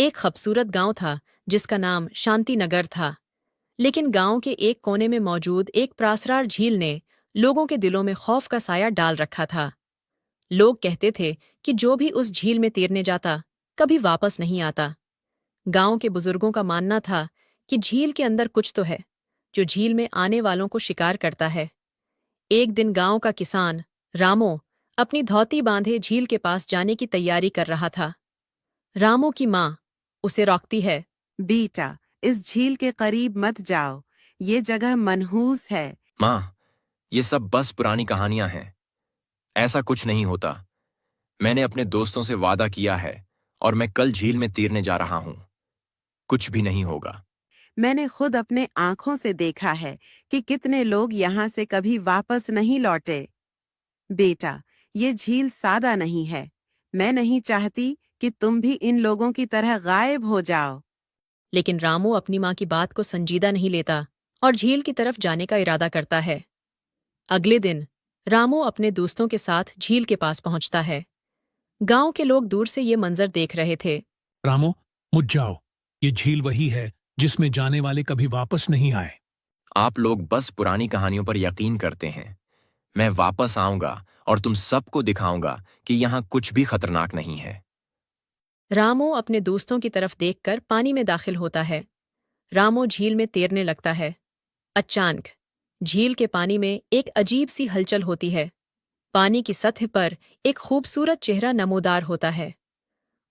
एक खूबसूरत गांव था जिसका नाम शांति नगर था। लेकिन गांव के एक कोने में मौजूद एक प्रासरार झील ने लोगों के दिलों में खौफ का साया डाल रखा था। लोग कहते थे कि जो भी उस झील में तैरने जाता कभी वापस नहीं आता। गांव के बुजुर्गों का मानना था कि झील के अंदर कुछ तो है जो झील में आने वालों को शिकार करता है। एक दिन गांव का किसान रामो अपनी धोती बांधे झील के पास जाने की तैयारी कर रहा था। रामो की माँ उसे रोकती है। बेटा, इस झील के करीब मत जाओ। ये जगह मनहूस है। माँ, ये सब बस पुरानी कहानियां हैं। ऐसा कुछ नहीं होता। मैंने अपने दोस्तों से वादा किया है और मैं कल झील में तैरने जा रहा हूं। कुछ भी नहीं होगा। मैंने खुद अपने आंखों से देखा है कि कितने लोग यहाँ से कभी वापस नहीं लौटे। बेटा, ये झील सादा नहीं है। मैं नहीं चाहती कि तुम भी इन लोगों की तरह गायब हो जाओ। लेकिन रामू अपनी माँ की बात को संजीदा नहीं लेता और झील की तरफ जाने का इरादा करता है। अगले दिन रामू अपने दोस्तों के साथ झील के पास पहुंचता है। गांव के लोग दूर से ये मंजर देख रहे थे। रामो, मुझ जाओ। ये झील वही है जिसमें जाने वाले कभी वापस नहीं आए। आप लोग बस पुरानी कहानियों पर यकीन करते हैं। मैं वापस आऊंगा और तुम सबको दिखाऊंगा कि यहाँ कुछ भी खतरनाक नहीं है। रामू अपने दोस्तों की तरफ देखकर पानी में दाखिल होता है। रामू झील में तैरने लगता है। अचानक झील के पानी में एक अजीब सी हलचल होती है। पानी की सतह पर एक खूबसूरत चेहरा नमूदार होता है।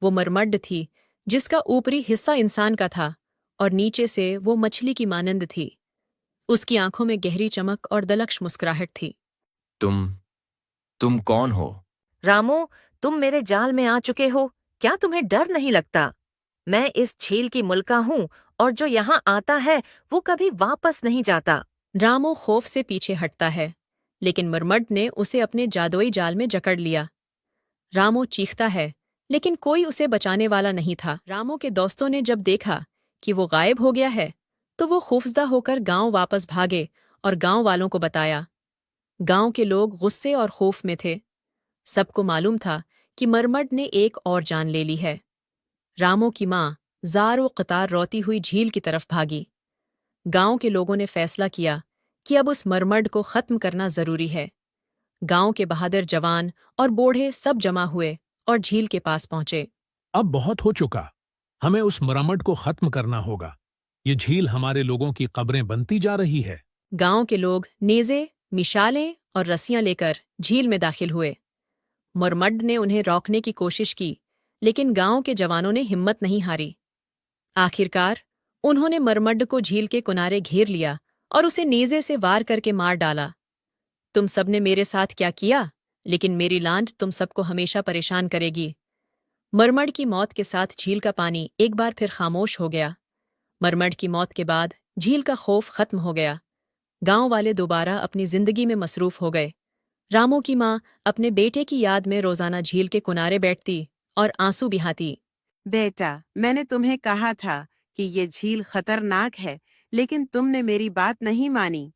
वो मरमड्ड थी जिसका ऊपरी हिस्सा इंसान का था और नीचे से वो मछली की मानंद थी। उसकी आंखों में गहरी चमक और दलक्ष मुस्कुराहट थी। तुम तुम कौन हो? रामू, तुम मेरे जाल में आ चुके हो। क्या तुम्हें डर नहीं लगता? मैं इस झील की मुल्का हूँ और जो यहाँ आता है वो कभी वापस नहीं जाता। रामू खौफ से पीछे हटता है, लेकिन मरमड्ड ने उसे अपने जादुई जाल में जकड़ लिया। रामू चीखता है, लेकिन कोई उसे बचाने वाला नहीं था। रामू के दोस्तों ने जब देखा कि वो गायब हो गया है, तो वो खौफजदा होकर गांव वापस भागे और गांव वालों को बताया। गांव के लोग गुस्से और खौफ में थे। सबको मालूम था कि मरमड्ड ने एक और जान ले ली है। रामू की माँ जार कतार रोती हुई झील की तरफ भागी। गांव के लोगों ने फैसला किया कि अब उस मरमड्ड को खत्म करना जरूरी है। गांव के बहादुर जवान और बूढ़े सब जमा हुए और झील के पास पहुंचे। अब बहुत हो चुका। हमें उस मरम्मत को खत्म करना होगा। ये झील हमारे लोगों की कब्रें बनती जा रही है। गांव के लोग नेज़े, मिशालें और रस्सियां लेकर झील में दाखिल हुए। मरमड्ड ने उन्हें रोकने की कोशिश की, लेकिन गांव के जवानों ने हिम्मत नहीं हारी। आखिरकार उन्होंने मरमड्ड को झील के किनारे घेर लिया और उसे नेज़े से वार करके मार डाला। तुम सबने मेरे साथ क्या किया, लेकिन मेरी लांछ तुम सबको हमेशा परेशान करेगी। मरमड की मौत के साथ झील का पानी एक बार फिर खामोश हो गया। मरमड की मौत के बाद झील का खौफ खत्म हो गया। गांव वाले दोबारा अपनी जिंदगी में मसरूफ हो गए। रामू की माँ अपने बेटे की याद में रोजाना झील के किनारे बैठती और आंसू बहाती। बेटा, मैंने तुम्हें कहा था कि ये झील खतरनाक है, लेकिन तुमने मेरी बात नहीं मानी।